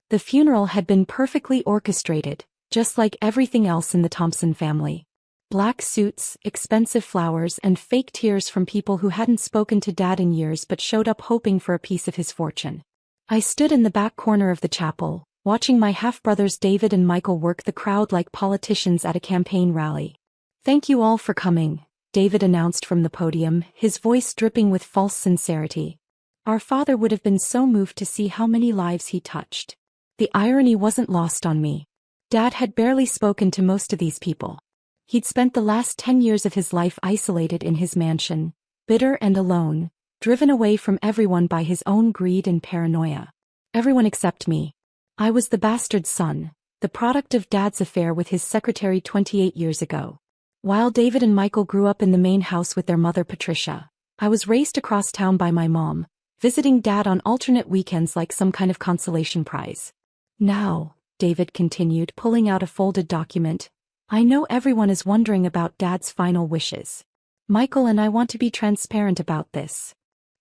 The funeral had been perfectly orchestrated, just like everything else in the Thompson family. Black suits, expensive flowers, and fake tears from people who hadn't spoken to Dad in years but showed up hoping for a piece of his fortune. I stood in the back corner of the chapel, watching my half-brothers David and Michael work the crowd like politicians at a campaign rally. "Thank you all for coming," David announced from the podium, his voice dripping with false sincerity. Our father would have been so moved to see how many lives he touched. The irony wasn't lost on me. Dad had barely spoken to most of these people. He'd spent the last 10 years of his life isolated in his mansion, bitter and alone, driven away from everyone by his own greed and paranoia. Everyone except me. I was the bastard son, the product of Dad's affair with his secretary 28 years ago. While David and Michael grew up in the main house with their mother Patricia, I was raised across town by my mom, visiting Dad on alternate weekends like some kind of consolation prize. "Now," David continued, pulling out a folded document, "I know everyone is wondering about Dad's final wishes. Michael and I want to be transparent about this."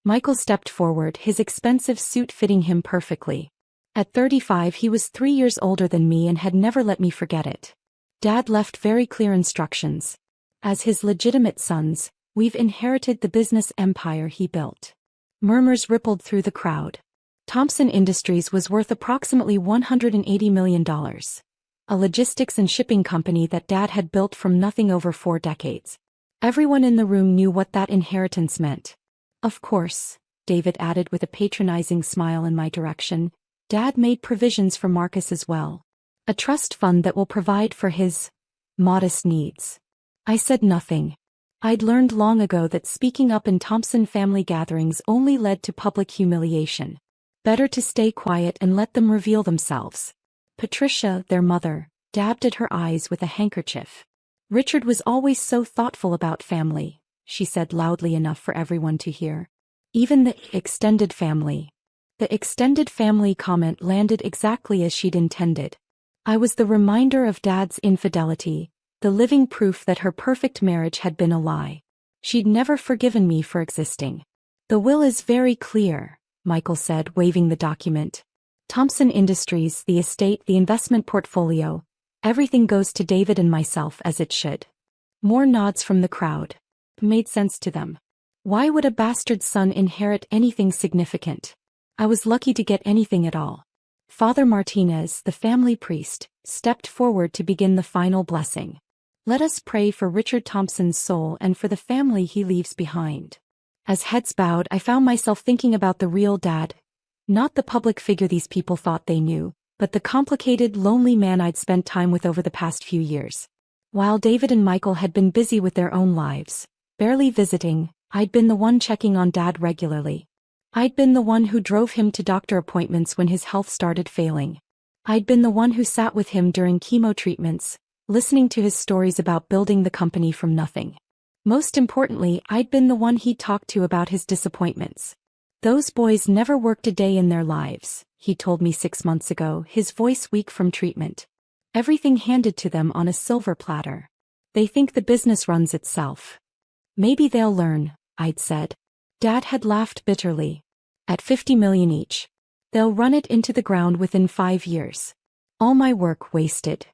Michael stepped forward, his expensive suit fitting him perfectly. At 35 he was 3 years older than me and had never let me forget it. Dad left very clear instructions. As his legitimate sons, we've inherited the business empire he built. Murmurs rippled through the crowd. Thompson Industries was worth approximately $180 million. A logistics and shipping company that Dad had built from nothing over 4 decades. Everyone in the room knew what that inheritance meant. "Of course," David added with a patronizing smile in my direction, "Dad made provisions for Marcus as well. A trust fund that will provide for his modest needs." I said nothing. I'd learned long ago that speaking up in Thompson family gatherings only led to public humiliation. Better to stay quiet and let them reveal themselves. Patricia, their mother, dabbed at her eyes with a handkerchief. "Richard was always so thoughtful about family," she said loudly enough for everyone to hear. "Even the extended family." The extended family comment landed exactly as she'd intended. I was the reminder of Dad's infidelity, the living proof that her perfect marriage had been a lie. She'd never forgiven me for existing. "The will is very clear," Michael said, waving the document. "Thompson Industries, the estate, the investment portfolio, everything goes to David and myself as it should." More nods from the crowd. Made sense to them. Why would a bastard son inherit anything significant? I was lucky to get anything at all. Father Martinez, the family priest, stepped forward to begin the final blessing. "Let us pray for Richard Thompson's soul and for the family he leaves behind." As heads bowed, I found myself thinking about the real Dad. Not the public figure these people thought they knew, but the complicated, lonely man I'd spent time with over the past few years. While David and Michael had been busy with their own lives, barely visiting, I'd been the one checking on Dad regularly. I'd been the one who drove him to doctor appointments when his health started failing. I'd been the one who sat with him during chemo treatments, listening to his stories about building the company from nothing. Most importantly, I'd been the one he talked to about his disappointments. "Those boys never worked a day in their lives," he told me 6 months ago, his voice weak from treatment. "Everything handed to them on a silver platter. They think the business runs itself." "Maybe they'll learn," I'd said. Dad had laughed bitterly. "At 50 million each. They'll run it into the ground within 5 years. All my work wasted."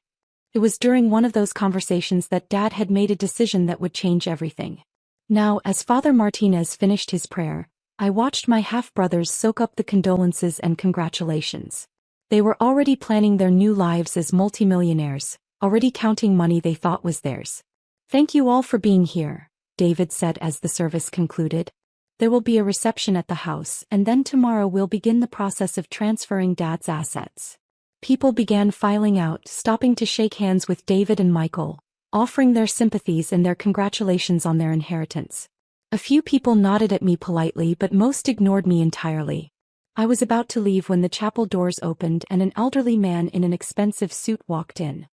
It was during one of those conversations that Dad had made a decision that would change everything. Now, as Father Martinez finished his prayer, I watched my half-brothers soak up the condolences and congratulations. They were already planning their new lives as multimillionaires, already counting money they thought was theirs. "Thank you all for being here," David said as the service concluded. "There will be a reception at the house, and then tomorrow we'll begin the process of transferring Dad's assets." People began filing out, stopping to shake hands with David and Michael, offering their sympathies and their congratulations on their inheritance. A few people nodded at me politely, but most ignored me entirely. I was about to leave when the chapel doors opened and an elderly man in an expensive suit walked in.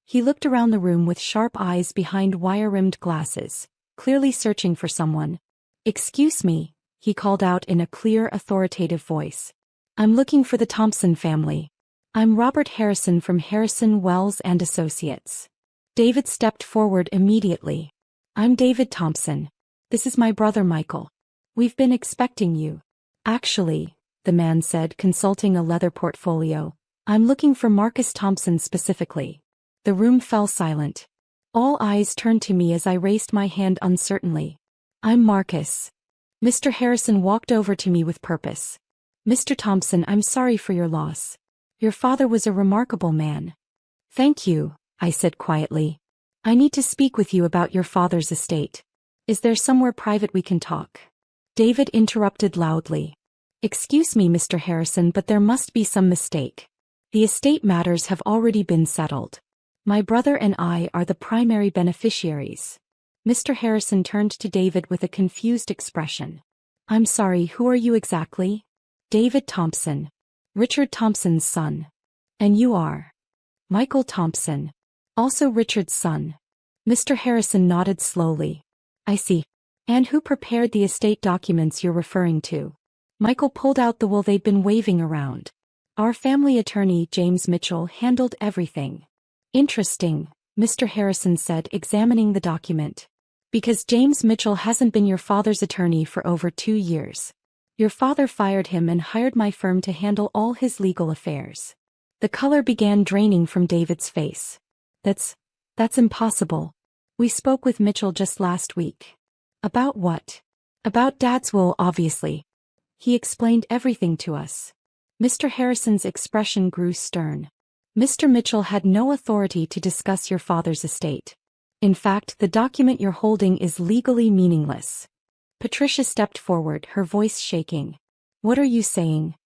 He looked around the room with sharp eyes behind wire-rimmed glasses, clearly searching for someone. "Excuse me," he called out in a clear, authoritative voice. "I'm looking for the Thompson family. I'm Robert Harrison from Harrison, Wells and Associates." David stepped forward immediately. "I'm David Thompson. This is my brother Michael. We've been expecting you." "Actually," the man said, consulting a leather portfolio, I'm looking for Marcus Thompson specifically. The room fell silent. All eyes turned to me as I raised my hand uncertainly. I'm Marcus. Mr. Harrison walked over to me with purpose. Mr. Thompson, I'm sorry for your loss. Your father was a remarkable man. Thank you, I said quietly. I need to speak with you about your father's estate. Is there somewhere private we can talk? David interrupted loudly. Excuse me, Mr. Harrison, but there must be some mistake. The estate matters have already been settled. My brother and I are the primary beneficiaries. Mr. Harrison turned to David with a confused expression. I'm sorry, who are you exactly? David Thompson. Richard Thompson's son. And you are? Michael Thompson. Also Richard's son. Mr. Harrison nodded slowly. I see. And who prepared the estate documents you're referring to? Michael pulled out the will they'd been waving around. Our family attorney, James Mitchell, handled everything. Interesting, Mr. Harrison said, examining the document. Because James Mitchell hasn't been your father's attorney for over 2 years. Your father fired him and hired my firm to handle all his legal affairs. The color began draining from David's face. That's impossible. We spoke with Mitchell just last week. About what? About Dad's will, obviously. He explained everything to us. Mr. Harrison's expression grew stern. Mr. Mitchell had no authority to discuss your father's estate. In fact, the document you're holding is legally meaningless. Patricia stepped forward, her voice shaking. What are you saying?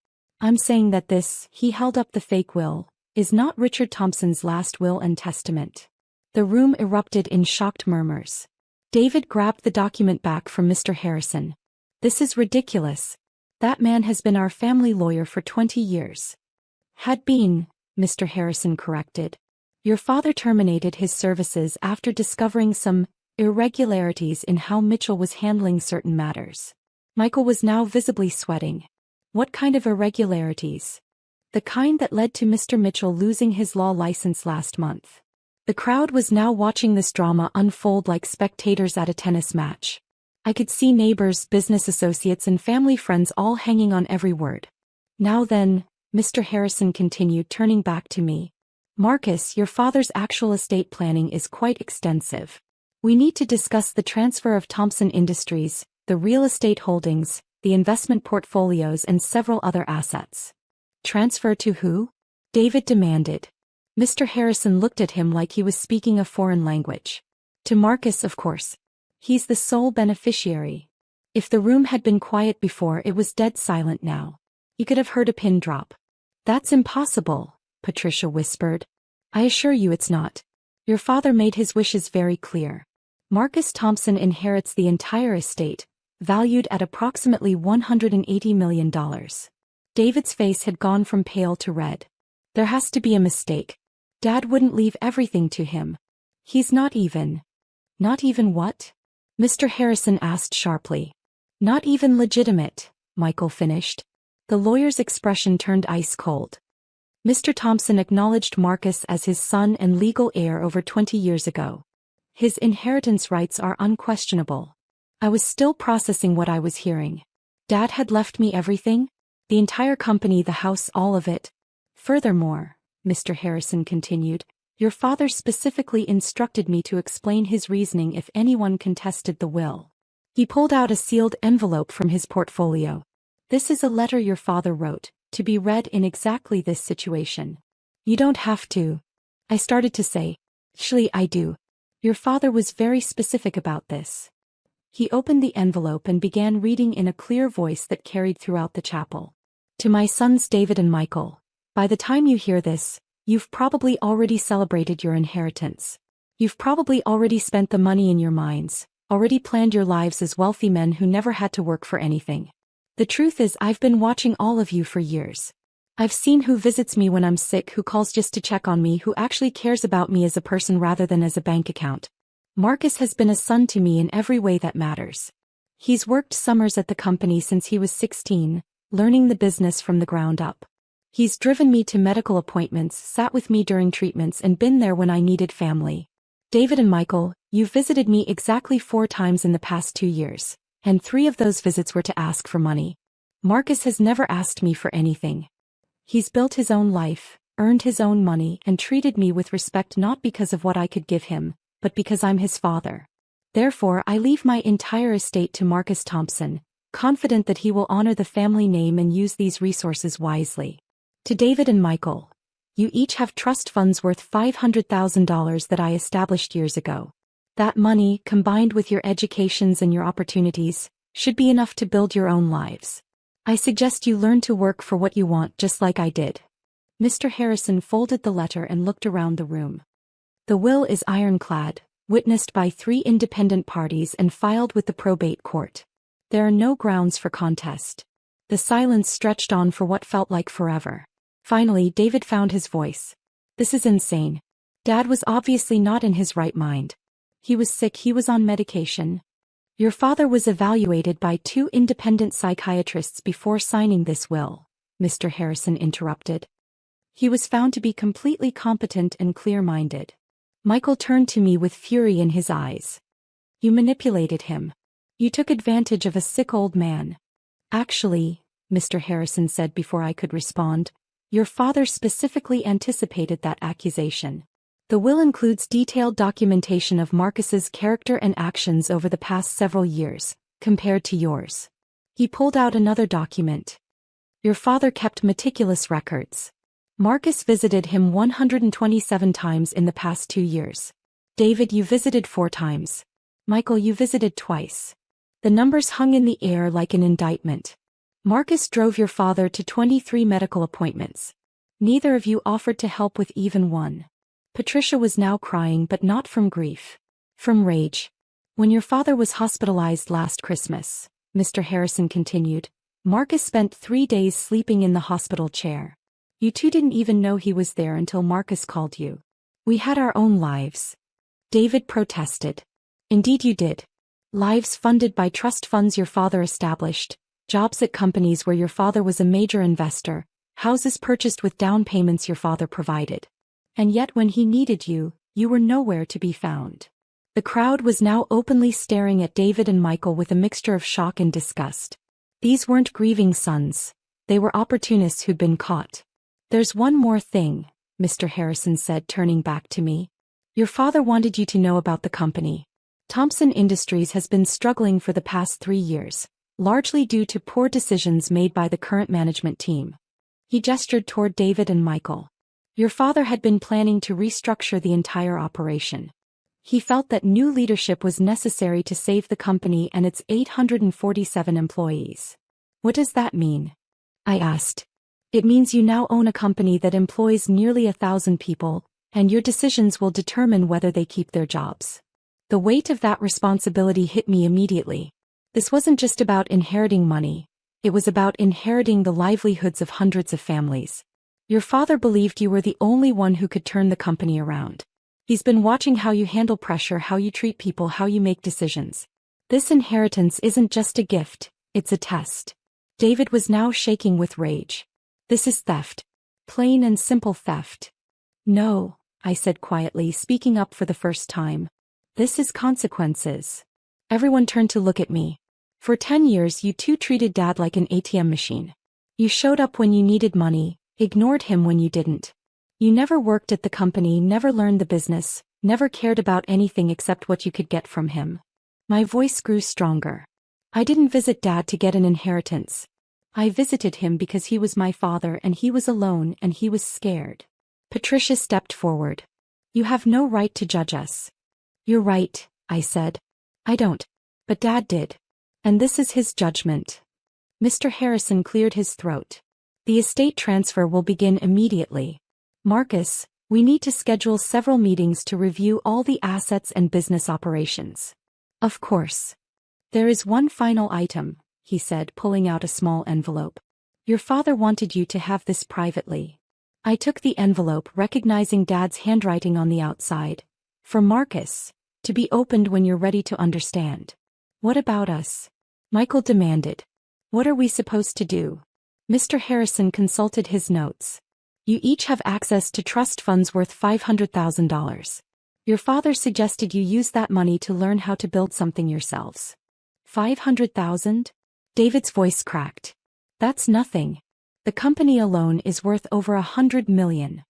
I'm saying that this, he held up the fake will, is not Richard Thompson's last will and testament. The room erupted in shocked murmurs. David grabbed the document back from Mr. Harrison. This is ridiculous. That man has been our family lawyer for 20 years. Had been, Mr. Harrison corrected. Your father terminated his services after discovering some irregularities in how Mitchell was handling certain matters. Michael was now visibly sweating. What kind of irregularities? The kind that led to Mr. Mitchell losing his law license last month. The crowd was now watching this drama unfold like spectators at a tennis match. I could see neighbors, business associates, and family friends all hanging on every word. Now then, Mr. Harrison continued, turning back to me. Marcus, your father's actual estate planning is quite extensive. We need to discuss the transfer of Thompson Industries, the real estate holdings, the investment portfolios, and several other assets. Transfer to who? David demanded. Mr. Harrison looked at him like he was speaking a foreign language. To Marcus, of course. He's the sole beneficiary. If the room had been quiet before, it was dead silent now. You could have heard a pin drop. That's impossible, Patricia whispered. I assure you it's not. Your father made his wishes very clear. Marcus Thompson inherits the entire estate, valued at approximately $180 million. David's face had gone from pale to red. There has to be a mistake. Dad wouldn't leave everything to him. He's not even. Not even what? Mr. Harrison asked sharply. Not even legitimate, Michael finished. The lawyer's expression turned ice cold. Mr. Thompson acknowledged Marcus as his son and legal heir over 20 years ago. His inheritance rights are unquestionable. I was still processing what I was hearing. Dad had left me everything? The entire company, the house, all of it. Furthermore, Mr. Harrison continued, your father specifically instructed me to explain his reasoning if anyone contested the will. He pulled out a sealed envelope from his portfolio. This is a letter your father wrote, to be read in exactly this situation. You don't have to. I started to say. Actually, I do. Your father was very specific about this. He opened the envelope and began reading in a clear voice that carried throughout the chapel. To my sons David and Michael, by the time you hear this, you've probably already celebrated your inheritance. You've probably already spent the money in your minds, already planned your lives as wealthy men who never had to work for anything. The truth is, I've been watching all of you for years. I've seen who visits me when I'm sick, who calls just to check on me, who actually cares about me as a person rather than as a bank account. Marcus has been a son to me in every way that matters. He's worked summers at the company since he was 16, learning the business from the ground up. He's driven me to medical appointments, sat with me during treatments, and been there when I needed family. David and Michael, you've visited me exactly 4 times in the past 2 years, and 3 of those visits were to ask for money. Marcus has never asked me for anything. He's built his own life, earned his own money and treated me with respect not because of what I could give him, but because I'm his father. Therefore I leave my entire estate to Marcus Thompson, confident that he will honor the family name and use these resources wisely. To David and Michael, you each have trust funds worth $500,000 that I established years ago. That money, combined with your educations and your opportunities, should be enough to build your own lives. I suggest you learn to work for what you want just like I did. Mr. Harrison folded the letter and looked around the room. The will is ironclad, witnessed by 3 independent parties and filed with the probate court. There are no grounds for contest. The silence stretched on for what felt like forever. Finally, David found his voice. This is insane. Dad was obviously not in his right mind. He was sick, he was on medication. Your father was evaluated by 2 independent psychiatrists before signing this will, Mr. Harrison interrupted. He was found to be completely competent and clear-minded. Michael turned to me with fury in his eyes. You manipulated him. You took advantage of a sick old man. Actually, Mr. Harrison said before I could respond, your father specifically anticipated that accusation. The will includes detailed documentation of Marcus's character and actions over the past several years, compared to yours. He pulled out another document. Your father kept meticulous records. Marcus visited him 127 times in the past 2 years. David, you visited 4 times. Michael, you visited twice. The numbers hung in the air like an indictment. Marcus drove your father to 23 medical appointments. Neither of you offered to help with even one. Patricia was now crying, but not from grief. From rage. When your father was hospitalized last Christmas, Mr. Harrison continued, Marcus spent 3 days sleeping in the hospital chair. You 2 didn't even know he was there until Marcus called you. We had our own lives. David protested. Indeed you did. Lives funded by trust funds your father established, jobs at companies where your father was a major investor, houses purchased with down payments your father provided. And yet when he needed you, you were nowhere to be found. The crowd was now openly staring at David and Michael with a mixture of shock and disgust. These weren't grieving sons. They were opportunists who'd been caught. There's one more thing, Mr. Harrison said, turning back to me. Your father wanted you to know about the company. Thompson Industries has been struggling for the past 3 years, largely due to poor decisions made by the current management team. He gestured toward David and Michael. Your father had been planning to restructure the entire operation. He felt that new leadership was necessary to save the company and its 847 employees. What does that mean? I asked. It means you now own a company that employs nearly 1,000 people, and your decisions will determine whether they keep their jobs. The weight of that responsibility hit me immediately. This wasn't just about inheriting money. It was about inheriting the livelihoods of hundreds of families. Your father believed you were the only one who could turn the company around. He's been watching how you handle pressure, how you treat people, how you make decisions. This inheritance isn't just a gift, it's a test. David was now shaking with rage. This is theft. Plain and simple theft. No, I said quietly, speaking up for the first time. This is consequences. Everyone turned to look at me. For 10 years you 2 treated Dad like an ATM machine. You showed up when you needed money, ignored him when you didn't. You never worked at the company, never learned the business, never cared about anything except what you could get from him. My voice grew stronger. I didn't visit Dad to get an inheritance. I visited him because he was my father and he was alone and he was scared. Patricia stepped forward. You have no right to judge us. You're right, I said. I don't. But Dad did. And this is his judgment. Mr. Harrison cleared his throat. The estate transfer will begin immediately. Marcus, we need to schedule several meetings to review all the assets and business operations. Of course. There is one final item, he said, pulling out a small envelope. Your father wanted you to have this privately. I took the envelope, recognizing Dad's handwriting on the outside. For Marcus, to be opened when you're ready to understand. What about us? Michael demanded. What are we supposed to do? Mr. Harrison consulted his notes. You each have access to trust funds worth $500,000. Your father suggested you use that money to learn how to build something yourselves. $500,000? David's voice cracked. That's nothing. The company alone is worth over 100 million.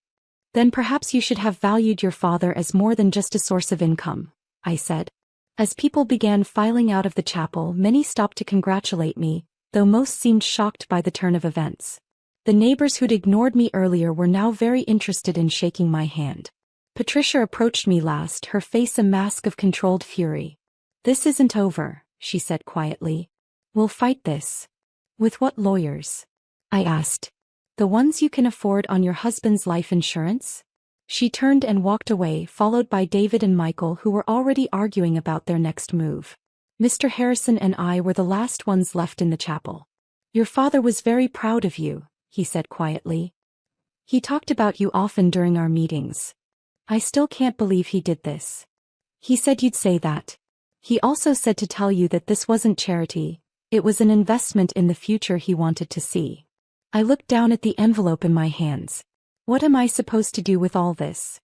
Then perhaps you should have valued your father as more than just a source of income, I said. As people began filing out of the chapel, many stopped to congratulate me, though most seemed shocked by the turn of events. The neighbors who'd ignored me earlier were now very interested in shaking my hand. Patricia approached me last, her face a mask of controlled fury. "This isn't over," she said quietly. "We'll fight this." "With what lawyers?" I asked. "The ones you can afford on your husband's life insurance?" She turned and walked away, followed by David and Michael, who were already arguing about their next move. Mr. Harrison and I were the last ones left in the chapel. "Your father was very proud of you," he said quietly. "He talked about you often during our meetings." "I still can't believe he did this." "He said you'd say that. He also said to tell you that this wasn't charity, it was an investment in the future he wanted to see." I looked down at the envelope in my hands. "What am I supposed to do with all this?"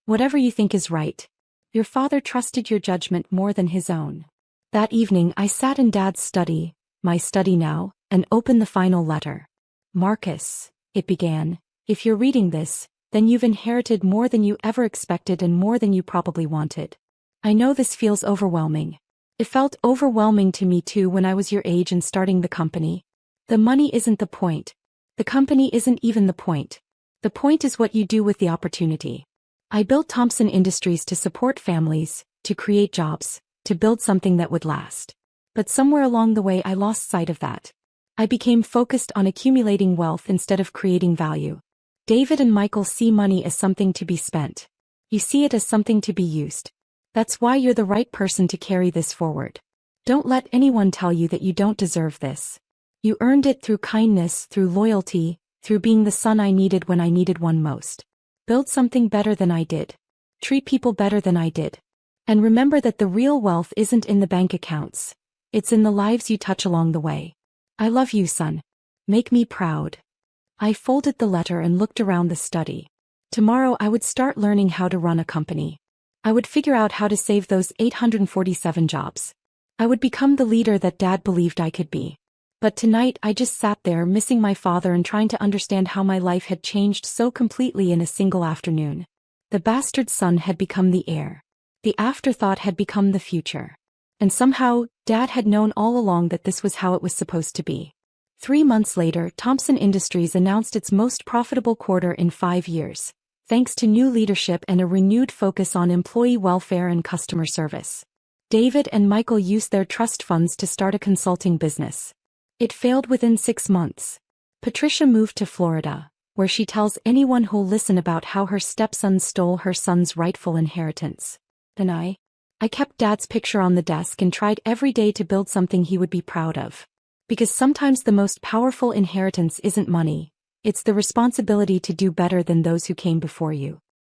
"Whatever you think is right. Your father trusted your judgment more than his own." That evening I sat in Dad's study, my study now, and opened the final letter. "Marcus," it began, "if you're reading this, then you've inherited more than you ever expected and more than you probably wanted. I know this feels overwhelming. It felt overwhelming to me too when I was your age and starting the company. The money isn't the point. The company isn't even the point. The point is what you do with the opportunity. I built Thompson Industries to support families, to create jobs, to build something that would last. But somewhere along the way I lost sight of that. I became focused on accumulating wealth instead of creating value. David and Michael see money as something to be spent. You see it as something to be used. That's why you're the right person to carry this forward. Don't let anyone tell you that you don't deserve this. You earned it through kindness, through loyalty, through being the son I needed when I needed one most. Build something better than I did. Treat people better than I did. And remember that the real wealth isn't in the bank accounts. It's in the lives you touch along the way. I love you, son. Make me proud." I folded the letter and looked around the study. Tomorrow I would start learning how to run a company. I would figure out how to save those 847 jobs. I would become the leader that Dad believed I could be. But tonight I just sat there missing my father and trying to understand how my life had changed so completely in a single afternoon. The bastard son had become the heir. The afterthought had become the future. And somehow, Dad had known all along that this was how it was supposed to be. 3 months later, Thompson Industries announced its most profitable quarter in 5 years, thanks to new leadership and a renewed focus on employee welfare and customer service. David and Michael used their trust funds to start a consulting business. It failed within 6 months. Patricia moved to Florida, where she tells anyone who'll listen about how her stepson stole her son's rightful inheritance. And I kept Dad's picture on the desk and tried every day to build something he would be proud of. Because sometimes the most powerful inheritance isn't money, it's the responsibility to do better than those who came before you.